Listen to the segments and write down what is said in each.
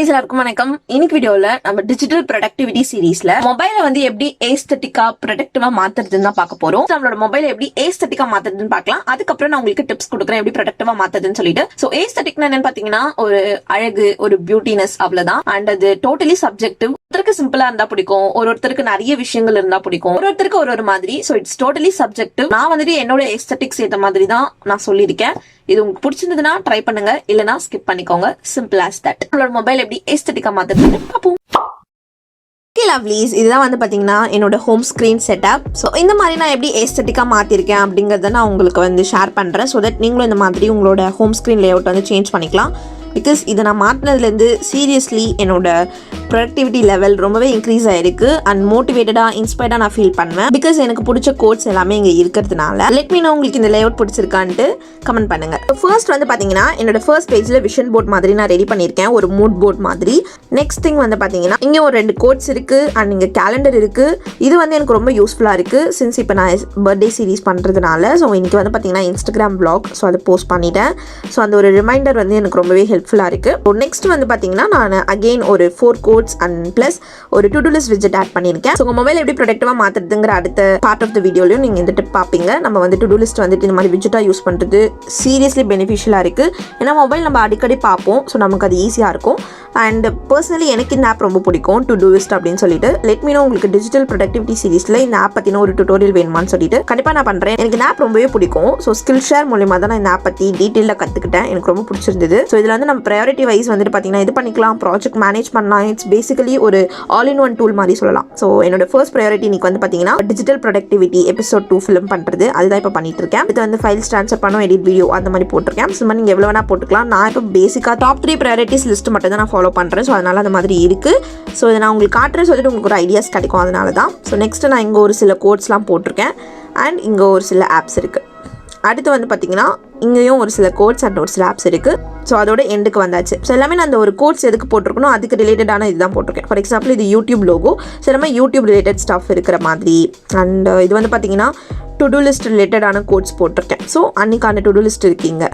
lovelies எல்லாருக்கும் வணக்கம். இன்னைக்கு வீடியோல நம்ம டிஜிட்டல் ப்ரொடக்டிவிட்டி சீரீஸ்ல மொபைலை வந்து எப்படி ஏஸ்தட்டிக்கா ப்ரொடக்டிவா மாத்துறதுன்னு தான் பார்க்க போறோம். நம்மளோட மொபைலை எப்படி ஏஸ்தட்டிக்கா மாத்துறதுன்னு பார்க்கலாம். அதுக்கப்புறம் நான் உங்களுக்கு டிப்ஸ் கொடுக்குறேன் எப்படி ப்ரொடக்டிவா மாத்துறதுன்னு சொல்லிட்டு. சோ ஏஸ்தட்டிக்னா என்னன்னு பாத்தீங்கன்னா ஒரு அழகு, ஒரு பியூட்டினஸ் அவ்வளவுதான். அண்ட் அது டோட்டலி சப்ஜெக்டிவ். ஒருத்தருக்கு சிம்பிளா இருந்தா பிடிக்கும், ஒருத்தருக்கு நிறைய விஷயங்கள் இருந்தா பிடிக்கும், ஒருத்தருக்கு ஒரு மாதிரி. So it's totally subjective. நான் வந்துட்டு என்னோட ஏஸ்தட்டிக்ஸ் ஏத்த மாதிரி தான் நான் சொல்லியிருக்கேன். இது உங்களுக்கு பிடிச்சிருந்ததுன்னா ட்ரை பண்ணுங்க, இல்லனா ஸ்கிப் பண்ணிக்கோங்க. Simple as that. உங்களோட மொபைல் எப்படி ஏஸ்தட்டிக்கா மாத்துறது பாப்போம். ஓகே லவ்லீஸ், இதுதான் வந்து பாத்தீங்கன்னா என்னோட ஹோம் ஸ்கிரீன் செட்டப். ஸோ இந்த மாதிரி நான் எப்படி ஏஸ்தட்டிக்கா மாத்திருக்கேன் அப்படிங்கறத நான் உங்களுக்கு வந்து ஷேர் பண்றேன். ஸோ தட் நீங்களும் இந்த மாதிரி உங்களோட ஹோம் ஸ்கிரீன் லேஅவுட் வந்து சேஞ்ச் பண்ணிக்கலாம். பிகாஸ் இதை நான் மாற்றினதுலேருந்து சீரியஸ்லி என்னோட ப்ரொடக்டிவிட்டி லெவல் ரொம்பவே இன்க்ரீஸ் ஆயிருக்கு. அண்ட் மோட்டிவேட்டடாக இன்ஸ்பைர்டாக நான் ஃபீல் பண்ணுவேன். பிகாஸ் எனக்கு பிடிச்ச கோட்ஸ் எல்லாமே இங்கே இருக்கிறதுனால. லெட் மீ நோ உங்களுக்கு இந்த லேஅவுட் பிடிச்சிருக்கான்ட்டு கமெண்ட் பண்ணுங்க. ஃபர்ஸ்ட் வந்து பார்த்தீங்கன்னா என்னோட ஃபர்ஸ்ட் பேஜில் விஷன் போர்ட் மாதிரி நான் ரெடி பண்ணியிருக்கேன், ஒரு மூட் போர்ட் மாதிரி. நெக்ஸ்ட் திங் வந்து பார்த்தீங்கன்னா இங்கே ஒரு 2 கோட்ஸ் இருக்குது அண்ட் இங்கே கேலண்டர் இருக்குது. இது வந்து எனக்கு ரொம்ப யூஸ்ஃபுல்லாக இருக்குது சின்ஸ் இப்போ நான் பர்த்டே சீரீஸ் பண்ணுறதுனால. ஸோ இன்னைக்கு வந்து பார்த்தீங்கன்னா இன்ஸ்டாகிராம் vlog, ஸோ அதை போஸ்ட் பண்ணிட்டேன். ஸோ அந்த ஒரு ரிமைண்டர் வந்து எனக்கு ரொம்பவே ஹெல்ப்ஃபுல்லாக இருக்குது. நெக்ஸ்ட் வந்து பார்த்தீங்கன்னா நான் அகெயின் ஒரு 4 கோட்ஸ் அண்ட் ப்ளஸ் ஒரு to do list widget add பண்ணியிருக்கேன். ஸோ உங்கள் மொபைல் எப்படி ப்ரொடக்டிவாக மாற்றுறதுங்கிற அடுத்த பார்ட் ஆஃப் த வீடியோலையும் நீங்கள் இந்த டிப் பார்ப்பீங்க. நம்ம வந்து டு டூ லிஸ்ட் வந்துட்டு இந்த மாதிரி விட்ஜெட்டாக யூஸ் பண்ணுறது சீரியஸ்லி பெனிஃபிஷியலாக இருக்குது. ஏன்னா மொபைல் நம்ம அடிக்கடி பார்ப்போம், ஸோ நமக்கு அது ஈஸியாக இருக்கும். அண்ட் பர்சனலி எனக்கு இந்த ஆப் ரொம்ப பிடிக்கும், டு டூ லிஸ்ட் அப்படின்னு சொல்லிட்டு. லெட் மீ நோ உங்களுக்கு டிஜிட்டல் ப்ரொடக்டிவிட்டி சீரீஸில் இந்த ஆப் பற்றின ஒரு டுட்டோரியல் வேணுமான்னு சொல்லிட்டு கண்டிப்பாக நான் பண்ணுறேன். எனக்கு இந்த ஆப் ரொம்பவே பிடிக்கும். ஸோ ஸ்கில் ஷேர் மூலியமாக தான் நான் இந்த ஆப் பற்றி டீட்டெயிலாக கற்றுக்கிட்டேன். எனக்கு ரொம்ப பிடிச்சிருந்தது. ஸோ இதில் வந்து நம்ம ப்ரையாரிட்டி வைஸ் வந்துட்டு பார்த்தீங்கன்னா இது பண்ணிக்கலாம், ப்ராஜெக்ட் மேனேஜ் பண்ணலாம். இட்ஸ் பேசிக்கலி ஒரு ஆல் இன் ஒன் டூல் மாதிரி சொல்லலாம். ஸோ என்னோட ஃபர்ஸ்ட் ப்ரையாரிட்டி இன்னைக்கு வந்து பார்த்தீங்கன்னா டிஜிட்டல் ப்ரொடக்டிவிட்டி எபிசோட் 2 ஃபிலிம் பண்ணுறது. அதுதான் இப்போ பண்ணிட்டு இருக்கேன். இது வந்து ஃபைல்ஸ் ட்ரான்ஸ்ஃபர் பண்ணோம், எடிட் வீடியோ அந்த மாதிரி போட்டிருக்கேன். ஸோ நீங்கள் எவ்வளோ வேணா போட்டுக்கலாம். நான் இப்போ பேசிக்காக டாப் 3 ப்ரையாரிட்டிஸ் லிஸ்ட் மட்டும் தான் நான் ஃபாலோ பண்ணுறேன். ஸோ அதனால அந்த மாதிரி இருக்குது. ஸோ இதை நான் உங்களுக்கு காட்டுறேன், சொல்லிட்டு உங்களுக்கு ஒரு ஐடியாஸ் கிடைக்கும். அதனால தான். ஸோ நெக்ஸ்ட்டு நான் இங்கே ஒரு சில கோட்ஸ்லாம் போட்டிருக்கேன் அண்ட் இங்கே ஒரு சில ஆப்ஸ் இருக்குது. அடுத்து வந்து பார்த்தீங்கன்னா இங்கேயும் ஒரு சில கோட்ஸ் அண்ட் ஒரு சில ஆப்ஸ் இருக்குது. ஸோ அதோட எண்டுக்கு வந்தாச்சு. ஸோ எல்லாமே நான் அந்த ஒரு கோட்ஸ் எதுக்கு போட்டிருக்கணும் அதுக்கு ரிலேட்டடான இதுதான் போட்டிருக்கேன். ஃபார் எக்ஸாம்பிள் இது யூடியூப் லோகோ. ஸோ எல்லாமே யூடியூப் ரிலேட்டட் ஸ்டஃப் இருக்கிற மாதிரி. அண்ட் இது வந்து பார்த்தீங்கன்னா டு டூ லிஸ்ட் ரிலேட்டடான கோட்ஸ் போட்டிருக்கேன். ஸோ அன்றைக்கான டு டூ லிஸ்ட் இருக்கீங்க.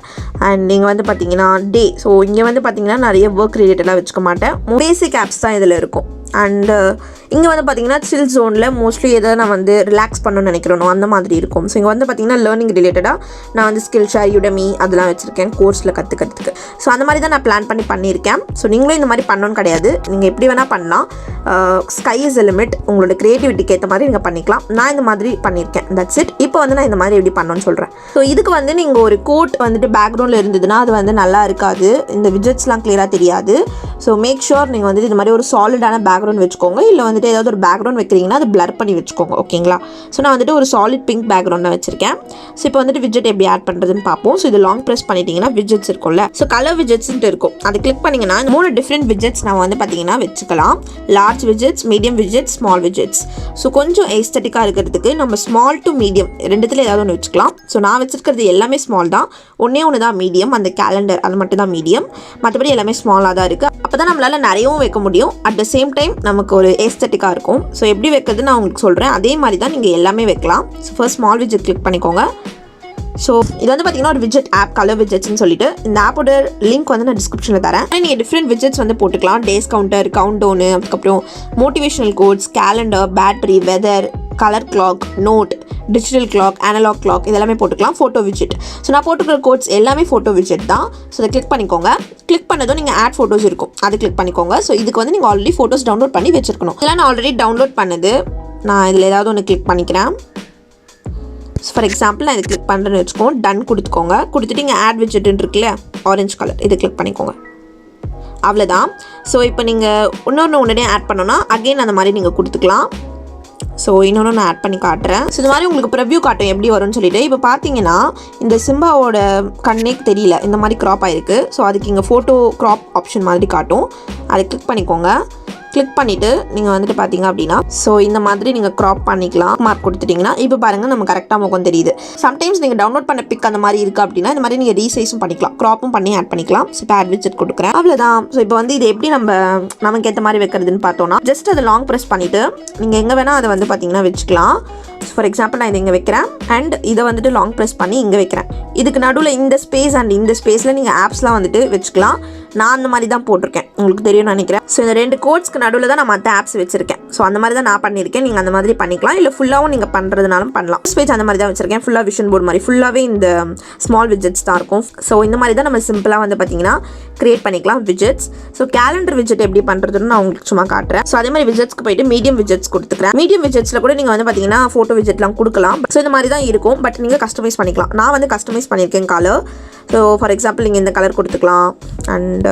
அண்ட் நீங்கள் வந்து பார்த்தீங்கன்னா டே. ஸோ இங்கே வந்து பார்த்தீங்கன்னா நிறைய ஒர்க் ரிலேட்டடாக வச்சுக்க மாட்டேன், பேசிக் ஆப்ஸ் தான் இதில் இருக்கும். அண்டு இங்கே வந்து பார்த்தீங்கன்னா சில் ஜோனில் மோஸ்ட்லி எதை நான் வந்து ரிலாக்ஸ் பண்ணணும்னு நினைக்கிறேனோ அந்த மாதிரி இருக்கும். ஸோ இங்கே வந்து பார்த்தீங்கன்னா லேர்னிங் ரிலேட்டடாக நான் வந்து ஸ்கில் ஷேர், யுடமி அதெல்லாம் வச்சுருக்கேன் கோர்ஸில் கற்றுக்கிறதுக்கு. ஸோ அந்த மாதிரி தான் நான் பிளான் பண்ணியிருக்கேன். ஸோ நீங்களும் இந்த மாதிரி பண்ணணும்னு கிடையாது, நீங்கள் எப்படி வேணால் பண்ணலாம். Sky is a limit. உங்களோட க்ரியேட்டிவிட்டிக்கு ஏற்ற மாதிரி நீங்கள் பண்ணிக்கலாம். நான் இந்த மாதிரி பண்ணியிருக்கேன், தட்ஸ் இட். இப்போ வந்து நான் இந்த மாதிரி எப்படி பண்ணணும்னு சொல்கிறேன். ஸோ இதுக்கு வந்து நீங்கள் ஒரு கோட் வந்துட்டு பேக்ரவுண்டில் இருந்ததுன்னா அது வந்து நல்லா இருக்காது, இந்த விட்ஜெட்ஸ்லாம் கிளியராக தெரியாது. ஸோ மேக் ஷுர் நீங்கள் வந்துட்டு இந்த மாதிரி ஒரு சாலிடான பேக்ரவுண்ட் வச்சுக்கோங்க. இல்லை வந்துட்டு ஏதாவது ஒரு பேக்ரவுண்ட் வைக்கிறீங்கன்னா அது பிளர் பண்ணி வச்சுக்கோங்க, ஓகேங்களா? ஸோ நான் வந்துட்டு ஒரு சாலிட் பிங்க் பேக்ரவுண்ட் தான் வச்சிருக்கேன். ஸோ இப்போ வந்துட்டு விட்ஜெட் எப்படி ஆட் பண்ணுறதுன்னு பார்ப்போம். ஸோ இது லாங் ப்ரெஸ் பண்ணிட்டீங்கன்னா விட்ஜெட்ஸ் இருக்கும்ல, ஸோ கலர் விட்ஜெட்ஸ்ன்ட்டு இருக்கும். அது கிளிக் பண்ணிங்கன்னா இந்த 3 டிஃப்ரெண்ட் விட்ஜெட்ஸ் நான் வந்து பார்த்தீங்கன்னா வச்சுக்கலாம். Large widgets, medium widgets, small widgets. So கொஞ்சம் ஏஸ்தட்டிக்காக இருக்கிறதுக்கு நம்ம ஸ்மால் டு மீடியம் ரெண்டுத்துல ஏதாவது ஒன்று வச்சுக்கலாம். ஸோ நான் வச்சிருக்கிறது எல்லாமே ஸ்மால் தான். ஒன்று தான் மீடியம், அந்த கேலண்டர் அது மட்டும் தான் மீடியம். மற்றபடி எல்லாமே ஸ்மாலாக தான் இருக்குது. அப்போ தான் நம்மளால் நிறையவும் வைக்க முடியும். அட் த சேம் டைம் நமக்கு ஒரு ஏஸ்தட்டிக்காக இருக்கும். ஸோ எப்படி வைக்கிறது நான் உங்களுக்கு சொல்கிறேன். அதே மாதிரி தான் நீங்கள் எல்லாமே வைக்கலாம். So first small widget click பண்ணிக்கோங்க. ஸோ இது வந்து பார்த்தீங்கன்னா ஒரு விட்ஜெட் ஆப், கலர் விட்ஜெட்ஸ்னு சொல்லிட்டு. இந்த ஆப்போட லிங்க் வந்து நான் டிஸ்கிரிப்ஷனில் தரேன். நீங்கள் டிஃப்ரெண்ட் விட்ஜெட்ஸ் வந்து போட்டுக்கலாம். டேஸ் கவுண்டர், கவுண்ட் டவுனு, அதுக்கப்புறம் motivational quotes, calendar, battery, weather, colour clock, note, digital clock, analogue clock இதெல்லாமே போட்டுக்கலாம். Photo widget. ஸோ நான் போட்டுக்கிற கோட்ஸ் எல்லாமே ஃபோட்டோ விட்ஜெட் தான். ஸோ அதை கிளிக் பண்ணிக்கோங்க. கிளிக் பண்ணதும் நீங்கள் ஆட் ஃபோட்டோஸ் இருக்கும், அது கிளிக் பண்ணிக்கோங்க. ஸோ இதுக்கு வந்து நீங்கள் ஆல்ரெடி ஃபோட்டோஸ் டவுன்லோட் பண்ணி வச்சிருக்கணும். இதெல்லாம் நான் ஆல்ரெடி டவுன்லோட் பண்ணது. நான் இதில் ஏதாவது ஒன்று கிளிக் பண்ணிக்கிறேன். ஃபார் எக்ஸாம்பிள் நான் இதை கிளிக் பண்ணுறேன்னு வச்சுக்கோங்க. டன் கொடுத்துக்கோங்க. கொடுத்துட்டு இங்கே ஆட் விட்ஜெட்னு இருக்குல்ல, ஆரஞ்சு கலர், இதை கிளிக் பண்ணிக்கோங்க. அவ்வளோதான். ஸோ இப்போ நீங்கள் இன்னொன்று உடனே ஆட் பண்ணோன்னா அகெயின் அந்த மாதிரி நீங்கள் கொடுத்துக்கலாம். ஸோ இன்னொன்று நான் ஆட் பண்ணி காட்டுறேன். ஸோ இது மாதிரி உங்களுக்கு ப்ரிவ்யூ காட்டும் எப்படி வரும்னு சொல்லிட்டு. இப்போ பார்த்தீங்கன்னா இந்த சிம்பாவோட கண்ணேக்கு தெரியல, இந்த மாதிரி க்ராப் ஆகிருக்கு. ஸோ அதுக்கு இங்கே ஃபோட்டோ க்ராப் ஆப்ஷன் மாதிரி காட்டும், அதை கிளிக் பண்ணிக்கோங்க. கிளிக் பண்ணிவிட்டு நீங்கள் வந்துட்டு பார்த்தீங்க அப்படின்னா ஸோ இந்த மாதிரி நீங்கள் க்ராப் பண்ணிக்கலாம். மார்க் கொடுத்துட்டிங்கன்னா இப்போ பாருங்கள் நம்ம கரெக்டாக முகம் தெரியுது. சம்டைம்ஸ் நீங்கள் டவுன்லோட் பண்ண பிக் அந்த மாதிரி இருக்குது அப்படின்னா இந்த மாதிரி நீங்கள் ரீசைஸும் பண்ணிக்கலாம், க்ராப்பும் பண்ணி ஆட் பண்ணிக்கலாம். ஸோ இப்போ ஆட் விட்ஜெட் கொடுக்குறேன், அவ்வளோதான். ஸோ இப்போ வந்து இது எப்படி நமக்கு ஏற்ற மாதிரி வைக்கிறதுன்னு பார்த்தோன்னா ஜஸ்ட் அதை லாங் ப்ரெஸ் பண்ணிவிட்டு நீங்கள் எங்கே வேணால் அதை வந்து பார்த்தீங்கன்னா வச்சுக்கலாம். ஃபார் எக்ஸாம்பிள் நான் இதை இங்கே வைக்கிறேன் அண்ட் இதை வந்துட்டு லாங் ப்ரெஸ் பண்ணி இங்கே வைக்கிறேன். இதுக்கு நடுவில் இந்த ஸ்பேஸ் அண்ட் இந்த ஸ்பேஸில் நீங்கள் ஆப்ஸ்லாம் வந்துட்டு வச்சுக்கலாம். நான் அந்த மாதிரி தான் போட்டிருக்கேன். உங்களுக்கு தெரியும் நினைக்கிறேன். ஸோ இந்த 2 கோட்ஸ்க்கு நடுவில் தான் நான் மற்ற ஆப்ஸ் வச்சிருக்கேன். ஸோ அந்த மாதிரி தான் நான் பண்ணியிருக்கேன். நீங்கள் அந்த மாதிரி பண்ணிக்கலாம், இல்லை ஃபுல்லாகவும் நீங்கள் பண்ணுறதுனாலும் பண்ணலாம். பேஜ் அந்த மாதிரி தான் வச்சிருக்கேன். ஃபுல்லாக விஷன் போர்டு மாதிரி ஃபுல்லாகவே இந்த ஸ்மால் விஜெட்ஸ் தான் இருக்கும். ஸோ இந்த மாதிரி தான் நம்ம சிம்பிளாக வந்து பார்த்தீங்கன்னா கிரியேட் பண்ணிக்கலாம் விஜெட்ஸ். ஸோ கேலண்டர் விஜெட் எப்படி பண்ணுறதுன்னு நான் உங்களுக்கு சும்மா காட்டுறேன். ஸோ அதே மாதிரி விஜெட்ஸ்க்கு போயிட்டு மீடியம் விஜெட்ஸ் கொடுத்துக்கிறேன். மீடியம் விஜெட்ஸில் கூட நீங்கள் வந்து பார்த்தீங்கன்னா ஃபோட்டோ விஜெட்லாம் கொடுக்கலாம். ஸோ இந்த மாதிரி தான் இருக்கும். பட் நீங்கள் கஸ்டமைஸ் பண்ணிக்கலாம். நான் வந்து கஸ்டமைஸ் பண்ணியிருக்கேன் கலர். ஸோ ஃபார் எக்ஸாம்பிள் நீங்கள் இந்த கலர் கொடுத்துக்கலாம். அண்ட்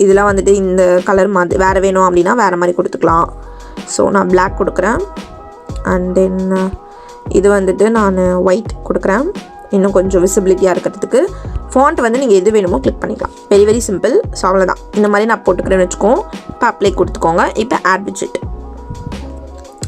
இதெல்லாம் வந்துட்டு இந்த கலர் மாதிரி வேறு வேணும் அப்படின்னா வேறு மாதிரி கொடுத்துக்கலாம். ஸோ நான் பிளாக் கொடுக்குறேன். அண்ட் தென் இது வந்துட்டு நான் ஒயிட் கொடுக்குறேன், இன்னும் கொஞ்சம் விசிபிலிட்டியாக இருக்கிறதுக்கு. ஃபாண்ட் வந்து நீங்கள் எது வேணுமோ கிளிக் பண்ணிக்கலாம். Very very simple. ஸோ அவ்வளோதான். இந்த மாதிரி நான் போட்டுக்கிறேன்னு வச்சுக்கோங்க. இப்போ அப்ளை கொடுத்துக்கோங்க. இப்போ ஆட் விஜெட்,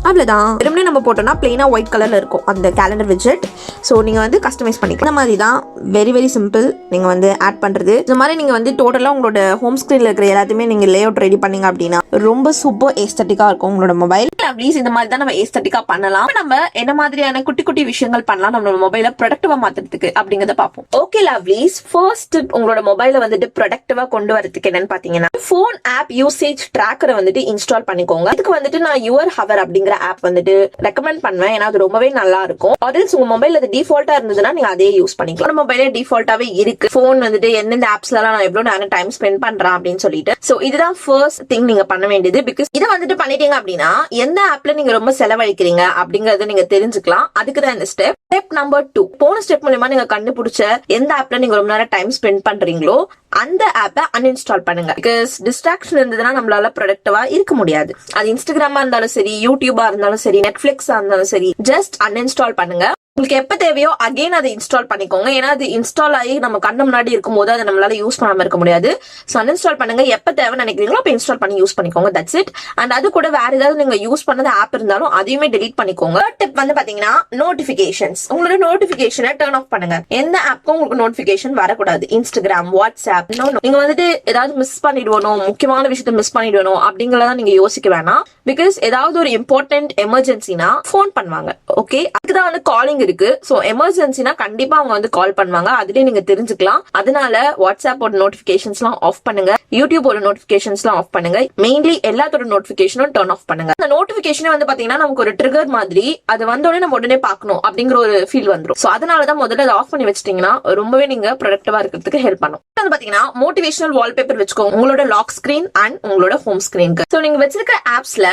அவ்வளோதான். வெறுமனே நம்ம போட்டோம்னா பிளெயினாக ஒயிட் கலரில் இருக்கும் அந்த கேலண்டர் விஜெட். ஸோ நீங்கள் வந்து கஸ்டமைஸ் பண்ணிக்கலாம். இந்த மாதிரி தான் வெரி வெரி சிம்பிள் நீங்கள் வந்து ஆட் பண்ணுறது. இந்த மாதிரி நீங்கள் வந்து டோட்டலாக உங்களோட ஹோம் ஸ்க்ரீனில் இருக்கிற எல்லாத்தையுமே நீங்கள் லே அவுட் ரெடி பண்ணிங்க அப்படின்னா ரொம்ப சூப்பர் ஏஸ்தட்டிக்காக இருக்கும் உங்களோட மொபைல். லவ்லீஸ் இந்த மாதிரி தான் நம்ம ஏஸ்தட்டிக்காக பண்ணலாம். நம்ம என்ன மாதிரியான குட்டி குட்டி விஷயங்கள் பண்ணலாம் நம்மளோட மொபைலை ப்ரொடக்டிவாக மாற்றுறதுக்கு அப்படிங்கிறத பார்ப்போம். ஓகே லவ்லீஸ், ஃபர்ஸ்ட் உங்களோட மொபைலை வந்துட்டு ப்ரொடக்டிவாக கொண்டு வரதுக்கு என்னன்னு பார்த்தீங்கன்னா ஃபோன் ஆப் யூசேஜ் ட்ராக்கரை வந்துட்டு இன்ஸ்டால் பண்ணிக்கோங்க. இதுக்கு வந்துட்டு நான் யுவர் ஹவர் அப்படிங்கிற ஆப் வந்துட்டு ரெக்கமெண்ட் பண்ணுவேன். ஏன்னா அது ரொம்பவே நல்லா இருக்கும். ஆல்ரெடி உங்க மொபைல் அது டிஃபால்ட்டா இருந்ததுன்னா நீங்க அதே யூஸ் பண்ணிக்கலாம். மொபைலே டிஃபால்ட்டாவே இருக்கு. போன் வந்துட்டு எந்தெந்த ஆப்ஸ்ல நான் எவ்வளவு நேரம் டைம் ஸ்பெண்ட் பண்றேன் அப்படின்னு சொல்லிட்டு. சோ இதுதான் ஃபர்ஸ்ட் திங் நீங்க பண்ண வேண்டியது. பிகாஸ் இதை வந்துட்டு பண்ணிட்டீங்க அப்படின்னா எந்த ஆப்ல நீங்க ரொம்ப செலவழிக்கிறீங்க அப்படிங்கறத நீங்க தெரிஞ்சுக்கலாம். அதுக்கு தான் இந்த ஸ்டெப். ஸ்டெப் நம்பர் 2, போன ஸ்டெப் மூலமா நீங்க கண்டுபிடிச்ச எந்த ஆப்ல நீங்க ரொம்ப நேரம் டைம் ஸ்பெண்ட் பண்றீங்களோ அந்த ஆப்பை அன்இன்ஸ்டால் பண்ணுங்க. பிகாஸ் டிஸ்ட்ராக்ஷன் இருந்ததுன்னா நம்மளால ப்ரொடக்டிவா இருக்க முடியாது. அது இன்ஸ்டாகிராமா இருந்தாலும் சரி, யூடியூபா இருந்தாலும் சரி, நெட்ஃபிளிக்ஸா இருந்தாலும் சரி, ஜஸ்ட் அன்இன்ஸ்டால் பண்ணுங்க. உங்களுக்கு எப்ப தேவையோ அகைன் அதை இன்ஸ்டால் பண்ணிக்கோங்க. ஏன்னா அது இன்ஸ்டால் ஆகி நம்ம கண்ணு முன்னாடி இருக்கும் போது அதை நம்மளால யூஸ் பண்ணாம இருக்க முடியாது. ஸோ அன்இன்ஸ்டால் பண்ணுங்க. எப்ப தேவைன்னு நினைக்கிறீங்களோ அப்ப இன்ஸ்டால் பண்ணி யூஸ் பண்ணிக்கோங்க. That's it. அண்ட் அது கூட வேற ஏதாவது நீங்க யூஸ் பண்ணது ஆப் இருந்தாலும் அதையுமே டெலீட் பண்ணிக்கோங்க. டிப் வந்து பாத்தீங்கன்னா நோட்டிபிகேஷன்ஸ். உங்களோட நோட்டிபிகேஷனை டர்ன் ஆஃப் பண்ணுங்க. எந்த ஆப்க்கும் உங்களுக்கு நோட்டிபிகேஷன் வரக்கூடாது. இன்ஸ்டாகிராம், வாட்ஸ்அப், நீங்க வந்துட்டு ஏதாவது மிஸ் பண்ணிடுவணும், முக்கியமான விஷயத்த மிஸ் பண்ணிடுவணும் அப்படிங்கறத நீங்க யோசிக்க வேணாம். பிகாஸ் ஏதாவது ஒரு இம்பார்ட்டன்ட் எமர்ஜென்சினா போன் பண்ணுவாங்க. ஓகே, அதுக்குதான் வந்து காலிங் இருக்கு. சோ எமர்ஜென்சினா கண்டிப்பா அவங்க வந்து கால் பண்ணுவாங்க. அதுலயே நீங்க தெரிஞ்சுக்கலாம். அதனால வாட்ஸ்அப்போட நோட்டிபிகேஷன்ஸ் எல்லாம் ஆஃப் பண்ணுங்க. யூடியூபோட நோட்டிபிகேஷன்ஸ் எல்லாம் ஆஃப் பண்ணுங்க. மெயின்லி எல்லாத்தோட நோட்டிபிகேஷனும் டர்ன் ஆஃப் பண்ணுங்க. அந்த நோட்டிபிகேஷனே வந்து பாத்தீங்கன்னா நமக்கு ஒரு ட்ரிகர் மாதிரி, அது வந்தோடனே நம்ம உடனே பார்க்கணும் அப்படிங்கிற ஒரு ஃபீல் வந்துரும். சோ அதனாலதான் முதல்ல அதை ஆஃப் பண்ணி வச்சிட்டீங்கன்னா ரொம்பவே நீங்க ப்ரொடக்டிவா இருக்கிறதுக்கு ஹெல்ப் பண்ணும். வந்து பாத்தீங்கன்னா மோட்டிவேஷனல் வால்பேப்பர் வச்சுக்கோங்க உங்களோட லாக் ஸ்கிரீன் அண்ட் உங்களோட ஹோம் ஸ்கிரீனுக்கு. சோ நீங்க வச்சிருக்க ஆப்ஸ்ல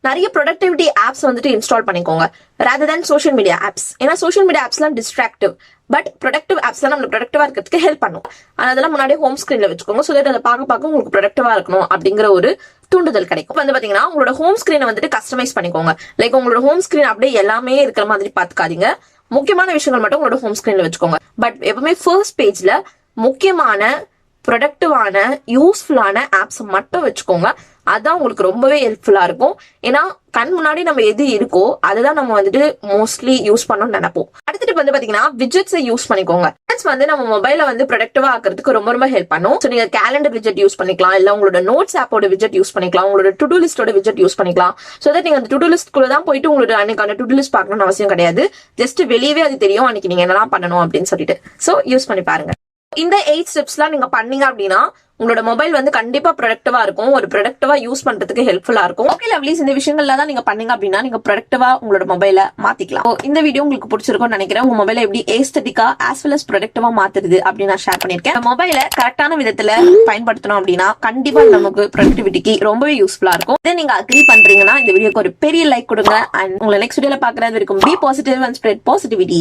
நிறைய ப்ரொடக்டிவிட்டி ஆப்ஸ் வந்துட்டு இன்ஸ்டால் பண்ணிக்கோங்க rather than social media apps. ஏன்னா சோஷியல் மீடியா ஆப்ஸ்லாம் டிஸ்ட்ராக்டிவ். பட் ப்ரொடக்டிவ் ஆப்ஸ்லாம் நம்ம ப்ரொடக்டிவா இருக்கிறதுக்கு ஹெல்ப் பண்ணும். அதெல்லாம் முன்னாடியே ஹோம் ஸ்கிரீன்ல வச்சுக்கோங்க. ஸோ தட் அதை பார்க்க உங்களுக்கு ப்ரொடக்டிவா இருக்கணும் அப்படிங்கிற ஒரு தூண்டுதல் கிடைக்கும். வந்து பாத்தீங்கன்னா உங்களோட ஹோம் ஸ்கிரீனை வந்துட்டு கஸ்டமைஸ் பண்ணிக்கோங்க. லைக் உங்களோட ஹோம் ஸ்கிரீன் அப்படியே எல்லாமே இருக்கிற மாதிரி பாத்துக்காதீங்க. முக்கியமான விஷயங்கள் மட்டும் உங்களோட ஹோம் ஸ்கிரீன்ல வச்சுக்கோங்க. பட் எப்பவுமே ஃபர்ஸ்ட் பேஜ்ல முக்கியமான ப்ரொடக்டிவான யூஸ்ஃபுல்லான ஆப்ஸ் மட்டும் வச்சுக்கோங்க. அதான் உங்களுக்கு ரொம்பவே ஹெல்ப்ஃபுல்லா இருக்கும். ஏன்னா கண் முன்னாடி நம்ம எது இருக்கோ அதுதான் நம்ம வந்துட்டு மோஸ்ட்லி யூஸ் பண்ணணும்னு நினைப்போம். அடுத்துட்டு வந்து பாத்தீங்கன்னா விஜெட்ஸை யூஸ் பண்ணிக்கோங்க. விஜெட்ஸ் வந்து நம்ம மொபைல வந்து ப்ரொடக்டிவா ஆக்கிறதுக்கு ரொம்ப ரொம்ப ஹெல்ப் பண்ணும். ஸோ நீங்க கேலண்டர் விஜெட் யூஸ் பண்ணிக்கலாம், இல்ல உங்களோட நோட்ஸ் ஆப்போட விஜெட் யூஸ் பண்ணிக்கலாம், உங்களோட டு டூ லிஸ்டோட விஜெட் யூஸ் பண்ணிக்கலாம். ஸோ தட் நீங்க அந்த டு டூ லிஸ்ட்குள்ள தான் போயிட்டு உங்களோட அன்னைக்கான டு டூ லிஸ்ட் பார்க்கணும்னு அவசியம் கிடையாது. ஜஸ்ட் வெளியவே அது தெரியும் அன்னைக்கு நீங்க என்னெல்லாம் பண்ணணும் அப்படின்னு சொல்லிட்டு. ஸோ யூஸ் பண்ணி பாருங்க. இந்த 8 ஸ்டெப்ஸ்லாம் நீங்க பண்ணீங்க அப்படின்னா உங்களோட மொபைல் வந்து கண்டிப்பா ப்ரொடக்டிவா இருக்கும். ஒரு ப்ரொடக்டிவா யூஸ் பண்றதுக்கு ஹெல்ப்ஃபுல்லா இருக்கும். ஓகே லவ்லீஸ், இந்த விஷயங்கள்ல தான் நீங்க பண்ணீங்க அப்படின்னா நீங்க ப்ரொடக்டிவா உங்களோட மொபைலை மாத்திக்கலாம். இந்த வீடியோ உங்களுக்கு பிடிச்சிருக்கும்னு நினைக்கிறேன். உங்க மொபைலை எப்படி ஏஸ்தட்டிக்கா ஆஸ் வெல் அஸ் ப்ரொடக்டிவா மாத்துறது அப்படின்னு நான் ஷேர் பண்ணிருக்கேன். மொபைலை கரெக்டான விதத்துல பயன்படுத்தணும் அப்படின்னா கண்டிப்பா நமக்கு ப்ரொடக்டிவிட்டிக்கு ரொம்பவே யூஸ்ஃபுல்லா இருக்கும். இதை நீங்க அக்ரி பண்றீங்கன்னா இந்த வீடியோக்கு ஒரு பெரிய லைக் கொடுங்க. அண்ட் உங்களை நெக்ஸ்ட் வீடியோல பாக்குறது வரைக்கும் be positive and spread positivity.